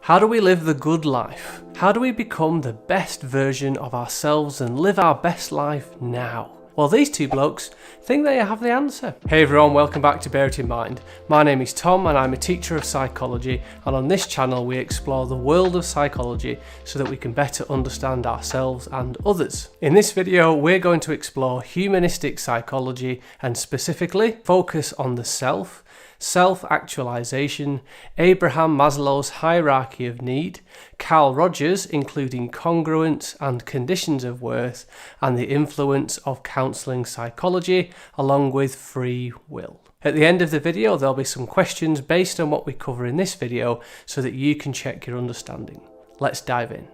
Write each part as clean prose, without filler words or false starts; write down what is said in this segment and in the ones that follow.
How do we live the good life? How do we become the best version of ourselves and live our best life now? Well, these two blokes think they have the answer. Hey everyone, welcome back to Bear It In Mind. My name is Tom and I'm a teacher of psychology, and on this channel we explore the world of psychology so that we can better understand ourselves and others. In this video we're going to explore humanistic psychology and specifically focus on the self-actualization, Abraham Maslow's hierarchy of need, Carl Rogers including congruence and conditions of worth, and the influence of counselling psychology along with free will. At the end of the video there'll be some questions based on what we cover in this video so that you can check your understanding. Let's dive in.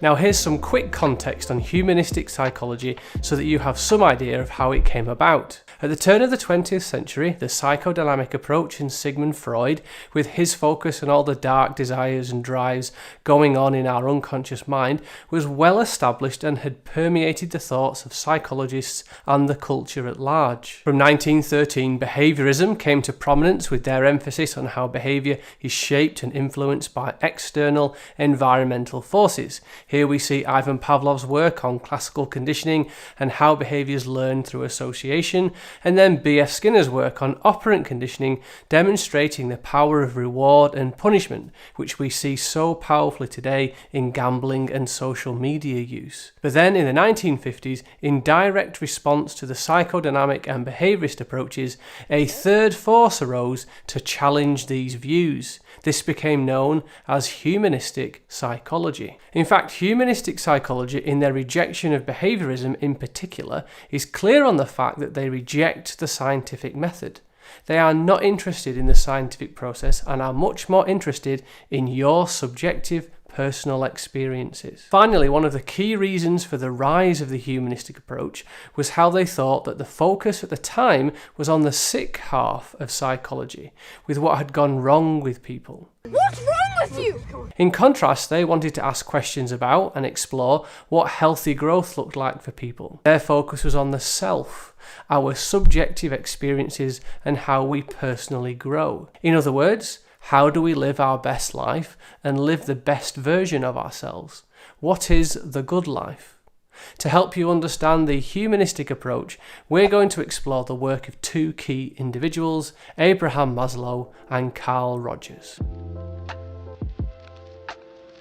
Now here's some quick context on humanistic psychology so that you have some idea of how it came about. At the turn of the 20th century, the psychodynamic approach in Sigmund Freud, with his focus on all the dark desires and drives going on in our unconscious mind, was well established and had permeated the thoughts of psychologists and the culture at large. From 1913, behaviorism came to prominence with their emphasis on how behaviour is shaped and influenced by external environmental forces. Here we see Ivan Pavlov's work on classical conditioning and how behaviour is learned through association, and then B.F. Skinner's work on operant conditioning, demonstrating the power of reward and punishment, which we see so powerfully today in gambling and social media use. But then in the 1950s, in direct response to the psychodynamic and behaviourist approaches, a third force arose to challenge these views. This became known as humanistic psychology. In fact, humanistic psychology, in their rejection of behaviorism in particular, is clear on the fact that they reject the scientific method. They are not interested in the scientific process and are much more interested in your subjective personal experiences. Finally, one of the key reasons for the rise of the humanistic approach was how they thought that the focus at the time was on the sick half of psychology, with what had gone wrong with people. What's wrong with you? In contrast, they wanted to ask questions about and explore what healthy growth looked like for people. Their focus was on the self, our subjective experiences, and how we personally grow. In other words, how do we live our best life and live the best version of ourselves? What is the good life? To help you understand the humanistic approach, we're going to explore the work of two key individuals, Abraham Maslow and Carl Rogers.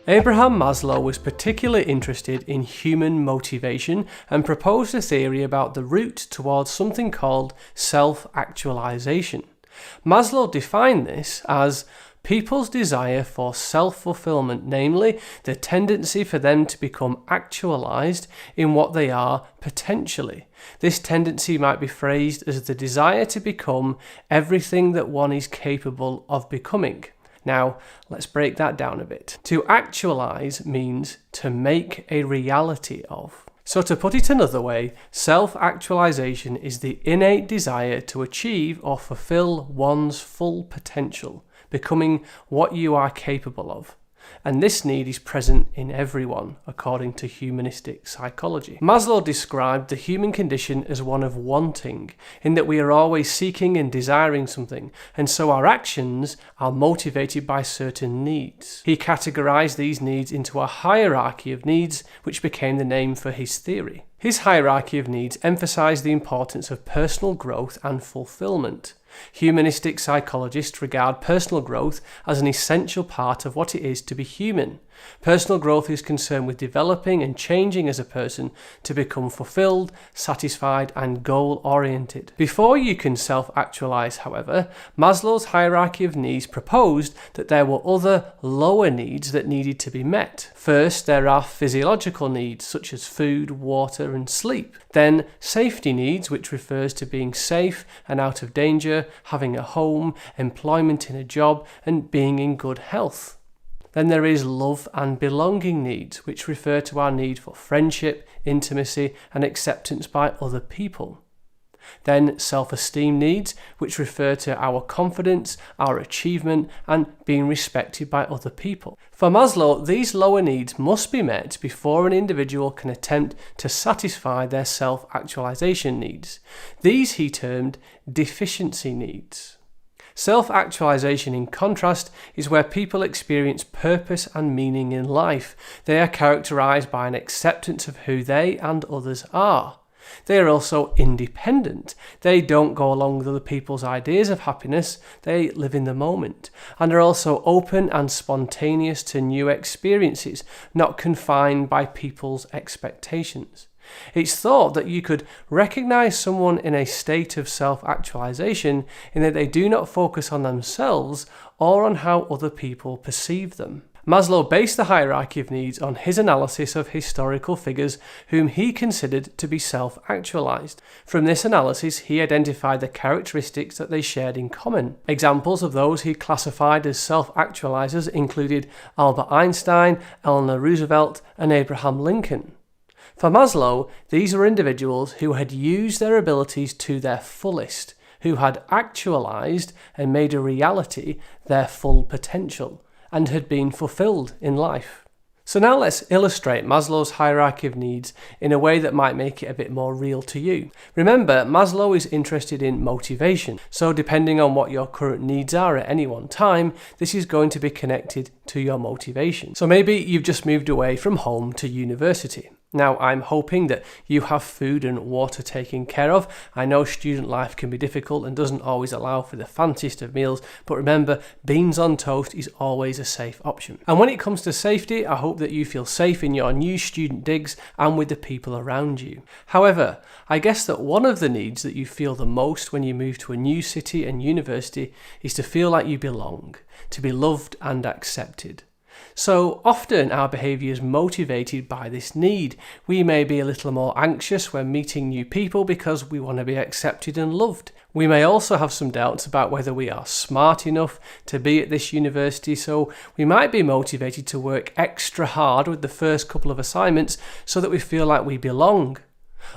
Abraham Maslow was particularly interested in human motivation and proposed a theory about the route towards something called self-actualization. Maslow defined this as people's desire for self-fulfillment, namely the tendency for them to become actualized in what they are potentially. This tendency might be phrased as the desire to become everything that one is capable of becoming. Now, let's break that down a bit. To actualize means to make a reality of. So to put it another way, self-actualization is the innate desire to achieve or fulfill one's full potential, becoming what you are capable of. And this need is present in everyone, according to humanistic psychology. Maslow described the human condition as one of wanting, in that we are always seeking and desiring something, and so our actions are motivated by certain needs. He categorized these needs into a hierarchy of needs, which became the name for his theory. His hierarchy of needs emphasized the importance of personal growth and fulfillment. Humanistic psychologists regard personal growth as an essential part of what it is to be human. Personal growth is concerned with developing and changing as a person to become fulfilled, satisfied, and goal-oriented. Before you can self-actualize, however, Maslow's hierarchy of needs proposed that there were other lower needs that needed to be met. First, there are physiological needs such as food, water, and sleep. Then, safety needs, which refers to being safe and out of danger, having a home, employment in a job, and being in good health. Then there is love and belonging needs, which refer to our need for friendship, intimacy, and acceptance by other people. Then self-esteem needs, which refer to our confidence, our achievement, and being respected by other people. For Maslow, these lower needs must be met before an individual can attempt to satisfy their self-actualization needs. These he termed deficiency needs. Self-actualization, in contrast, is where people experience purpose and meaning in life. They are characterized by an acceptance of who they and others are. They are also independent. They don't go along with other people's ideas of happiness, they live in the moment, and are also open and spontaneous to new experiences, not confined by people's expectations. It's thought that you could recognize someone in a state of self-actualization in that they do not focus on themselves or on how other people perceive them. Maslow based the hierarchy of needs on his analysis of historical figures whom he considered to be self-actualized. From this analysis, he identified the characteristics that they shared in common. Examples of those he classified as self-actualizers included Albert Einstein, Eleanor Roosevelt, and Abraham Lincoln. For Maslow, these were individuals who had used their abilities to their fullest, who had actualized and made a reality their full potential, and had been fulfilled in life. So now let's illustrate Maslow's hierarchy of needs in a way that might make it a bit more real to you. Remember, Maslow is interested in motivation, so depending on what your current needs are at any one time, this is going to be connected to your motivation. So maybe you've just moved away from home to university. Now, I'm hoping that you have food and water taken care of. I know student life can be difficult and doesn't always allow for the fanciest of meals, but remember, beans on toast is always a safe option. And when it comes to safety, I hope that you feel safe in your new student digs and with the people around you. However, I guess that one of the needs that you feel the most when you move to a new city and university is to feel like you belong, to be loved and accepted. So often our behaviour is motivated by this need. We may be a little more anxious when meeting new people because we want to be accepted and loved. We may also have some doubts about whether we are smart enough to be at this university, so we might be motivated to work extra hard with the first couple of assignments so that we feel like we belong.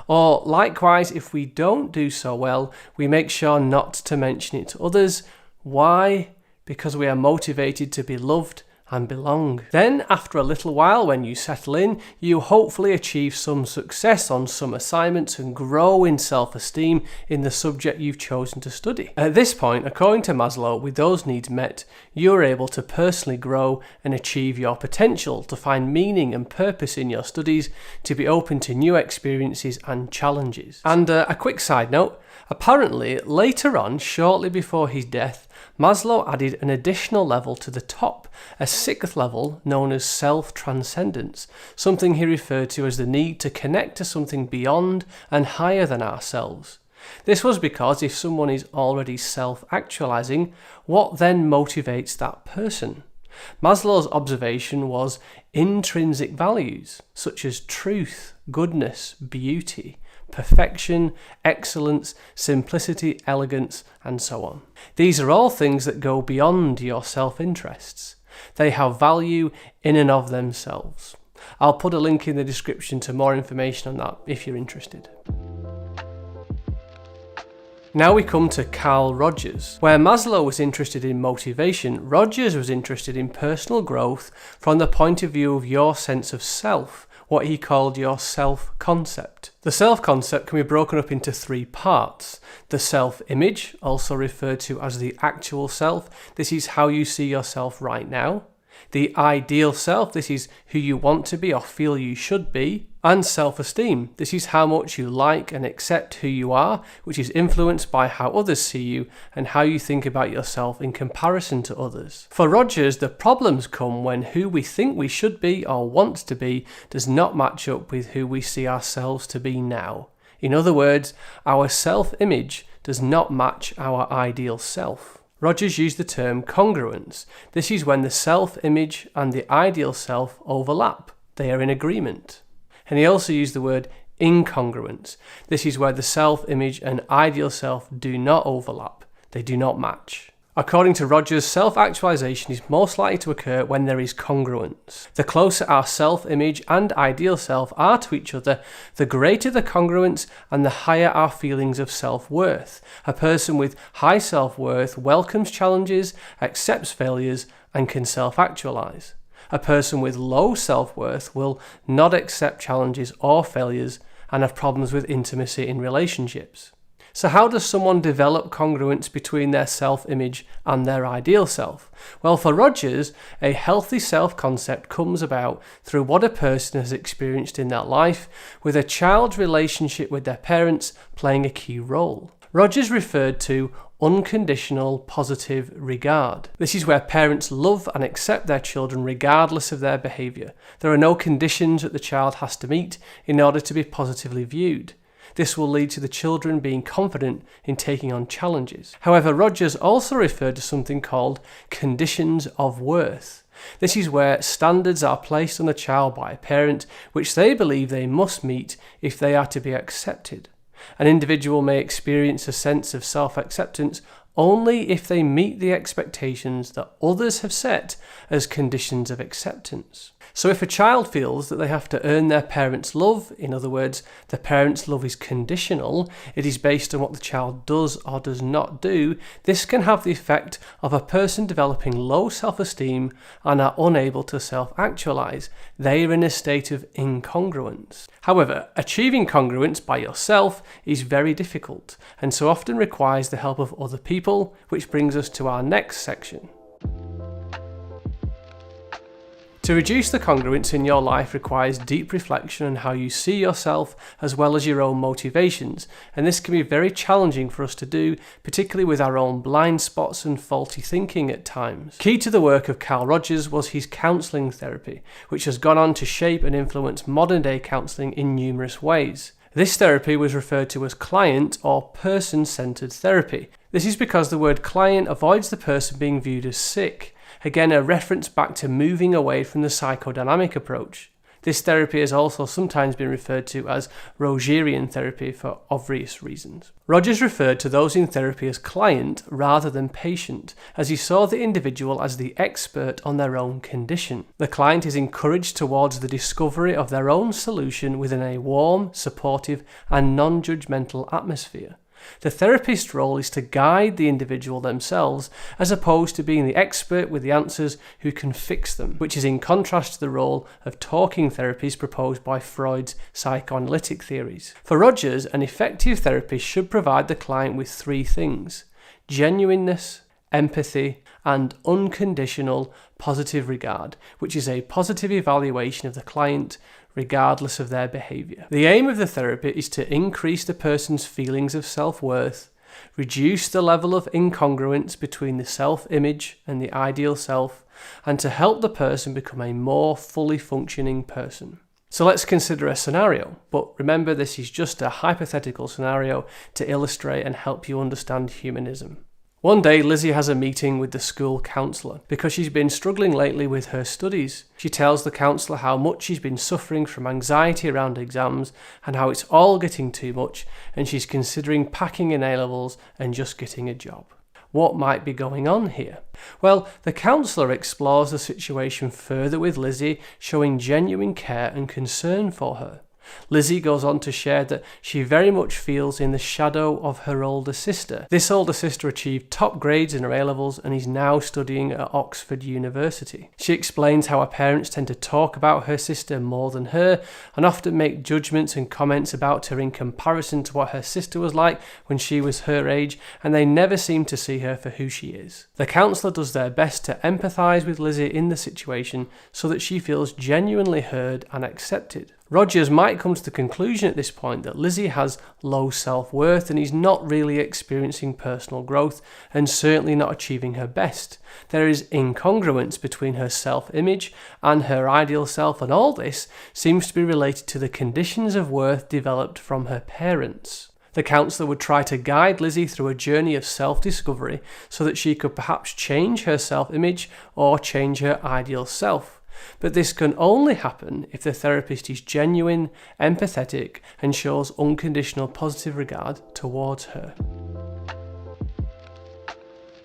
Or likewise, if we don't do so well, we make sure not to mention it to others. Why? Because we are motivated to be loved and belong. Then, after a little while, when you settle in, you hopefully achieve some success on some assignments and grow in self-esteem in the subject you've chosen to study. At this point, according to Maslow, with those needs met, you're able to personally grow and achieve your potential, to find meaning and purpose in your studies, to be open to new experiences and challenges. And a quick side note, apparently, later on, shortly before his death, Maslow added an additional level to the top, a sixth level known as self-transcendence, something he referred to as the need to connect to something beyond and higher than ourselves. This was because if someone is already self-actualizing, what then motivates that person? Maslow's observation was intrinsic values, such as truth, goodness, beauty, perfection, excellence, simplicity, elegance, and so on. These are all things that go beyond your self-interests. They have value in and of themselves. I'll put a link in the description to more information on that if you're interested. Now we come to Carl Rogers. Where Maslow was interested in motivation, Rogers was interested in personal growth from the point of view of your sense of self, what he called your self-concept. The self-concept can be broken up into three parts. The self-image, also referred to as the actual self, this is how you see yourself right now. The ideal self, this is who you want to be or feel you should be. And self-esteem, this is how much you like and accept who you are, which is influenced by how others see you and how you think about yourself in comparison to others. For Rogers, the problems come when who we think we should be or want to be does not match up with who we see ourselves to be now. In other words, our self-image does not match our ideal self. Rogers used the term congruence. This is when the self-image and the ideal self overlap. They are in agreement. And he also used the word incongruence. This is where the self-image and ideal self do not overlap. They do not match. According to Rogers, self-actualization is most likely to occur when there is congruence. The closer our self-image and ideal self are to each other, the greater the congruence and the higher our feelings of self-worth. A person with high self-worth welcomes challenges, accepts failures, and can self-actualize. A person with low self-worth will not accept challenges or failures and have problems with intimacy in relationships. So how does someone develop congruence between their self-image and their ideal self? Well, for Rogers, a healthy self-concept comes about through what a person has experienced in their life, with a child's relationship with their parents playing a key role. Rogers referred to unconditional positive regard. This is where parents love and accept their children regardless of their behaviour. There are no conditions that the child has to meet in order to be positively viewed. This will lead to the children being confident in taking on challenges. However, Rogers also referred to something called conditions of worth. This is where standards are placed on a child by a parent which they believe they must meet if they are to be accepted. An individual may experience a sense of self-acceptance only if they meet the expectations that others have set as conditions of acceptance. So if a child feels that they have to earn their parents' love, in other words, the parents' love is conditional, it is based on what the child does or does not do, this can have the effect of a person developing low self-esteem and are unable to self-actualize. They are in a state of incongruence. However, achieving congruence by yourself is very difficult and so often requires the help of other people, which brings us to our next section. To reduce the congruence in your life requires deep reflection on how you see yourself as well as your own motivations, and this can be very challenging for us to do, particularly with our own blind spots and faulty thinking at times. Key to the work of Carl Rogers was his counselling therapy, which has gone on to shape and influence modern day counselling in numerous ways. This therapy was referred to as client or person-centered therapy. This is because the word client avoids the person being viewed as sick. Again, a reference back to moving away from the psychodynamic approach. This therapy has also sometimes been referred to as Rogerian therapy for obvious reasons. Rogers referred to those in therapy as client rather than patient, as he saw the individual as the expert on their own condition. The client is encouraged towards the discovery of their own solution within a warm, supportive, and non-judgmental atmosphere. The therapist's role is to guide the individual themselves, as opposed to being the expert with the answers who can fix them, which is in contrast to the role of talking therapies proposed by Freud's psychoanalytic theories. For Rogers, an effective therapist should provide the client with three things: genuineness, empathy, and unconditional positive regard, which is a positive evaluation of the client regardless of their behaviour. The aim of the therapy is to increase the person's feelings of self-worth, reduce the level of incongruence between the self-image and the ideal self, and to help the person become a more fully functioning person. So let's consider a scenario, but remember this is just a hypothetical scenario to illustrate and help you understand humanism. One day, Lizzie has a meeting with the school counsellor because she's been struggling lately with her studies. She tells the counsellor how much she's been suffering from anxiety around exams and how it's all getting too much, and she's considering packing in A-levels and just getting a job. What might be going on here? Well, the counsellor explores the situation further with Lizzie, showing genuine care and concern for her. Lizzie goes on to share that she very much feels in the shadow of her older sister. This older sister achieved top grades in her A-levels and is now studying at Oxford University. She explains how her parents tend to talk about her sister more than her and often make judgments and comments about her in comparison to what her sister was like when she was her age, and they never seem to see her for who she is. The counsellor does their best to empathise with Lizzie in the situation so that she feels genuinely heard and accepted. Rogers might come to the conclusion at this point that Lizzie has low self-worth and is not really experiencing personal growth and certainly not achieving her best. There is incongruence between her self-image and her ideal self, and all this seems to be related to the conditions of worth developed from her parents. The counsellor would try to guide Lizzie through a journey of self-discovery so that she could perhaps change her self-image or change her ideal self. But this can only happen if the therapist is genuine, empathetic, and shows unconditional positive regard towards her.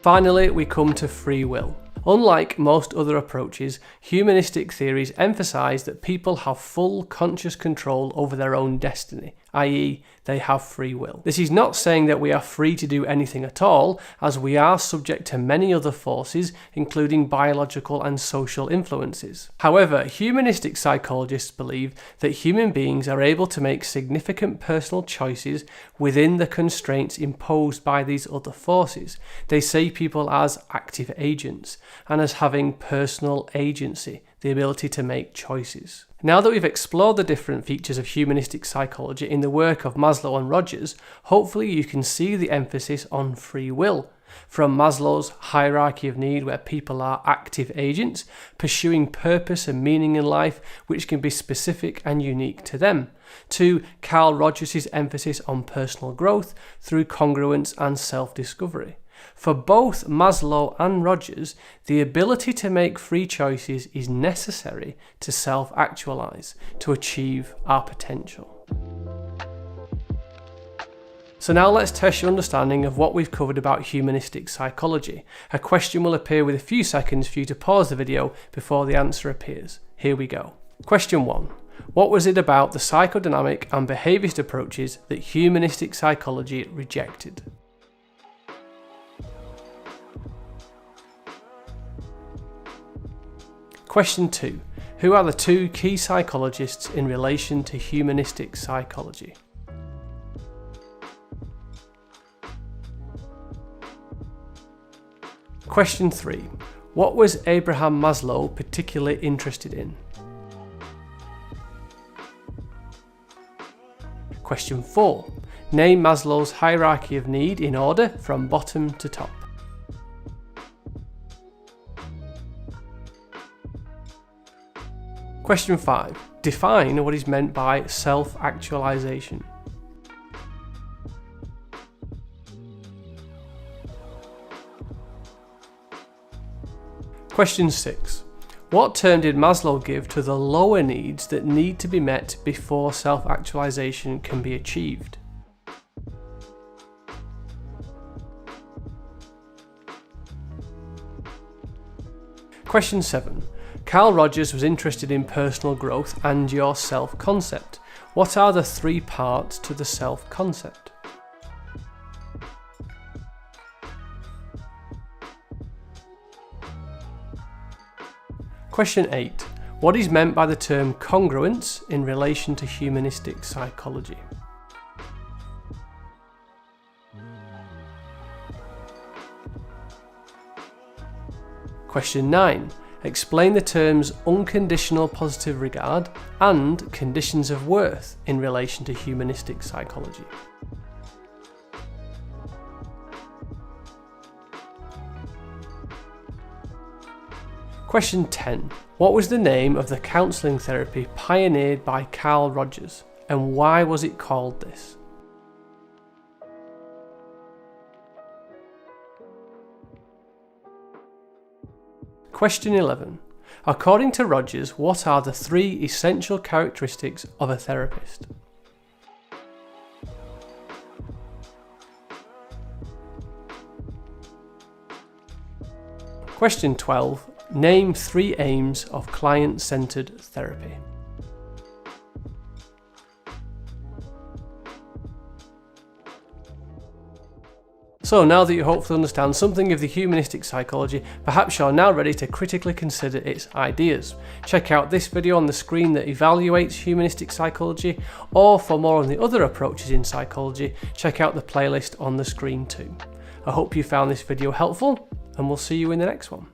Finally, we come to free will. Unlike most other approaches, humanistic theories emphasize that people have full conscious control over their own destiny, i.e. they have free will. This is not saying that we are free to do anything at all, as we are subject to many other forces, including biological and social influences. However, humanistic psychologists believe that human beings are able to make significant personal choices within the constraints imposed by these other forces. They see people as active agents and as having personal agency, the ability to make choices. Now that we've explored the different features of humanistic psychology in the work of Maslow and Rogers, hopefully you can see the emphasis on free will. From Maslow's hierarchy of need, where people are active agents, pursuing purpose and meaning in life which can be specific and unique to them, to Carl Rogers' emphasis on personal growth through congruence and self-discovery. For both Maslow and Rogers, the ability to make free choices is necessary to self-actualize, to achieve our potential. So now let's test your understanding of what we've covered about humanistic psychology. A question will appear with a few seconds for you to pause the video before the answer appears. Here we go. Question 1. What was it about the psychodynamic and behaviourist approaches that humanistic psychology rejected? Question 2. Who are the two key psychologists in relation to humanistic psychology? Question 3. What was Abraham Maslow particularly interested in? Question 4. Name Maslow's hierarchy of need in order from bottom to top. Question 5. Define what is meant by self-actualization. Question 6. What term did Maslow give to the lower needs that need to be met before self-actualization can be achieved? Question 7. Carl Rogers was interested in personal growth and your self-concept. What are the three parts to the self-concept? Question 8. What is meant by the term congruence in relation to humanistic psychology? Question 9. Explain the terms unconditional positive regard and conditions of worth in relation to humanistic psychology. Question 10. What was the name of the counselling therapy pioneered by Carl Rogers, and why was it called this? Question 11. According to Rogers, what are the three essential characteristics of a therapist? Question 12. Name three aims of client-centered therapy. So now that you hopefully understand something of the humanistic psychology, perhaps you're now ready to critically consider its ideas. Check out this video on the screen that evaluates humanistic psychology, or for more on the other approaches in psychology, check out the playlist on the screen too. I hope you found this video helpful, and we'll see you in the next one.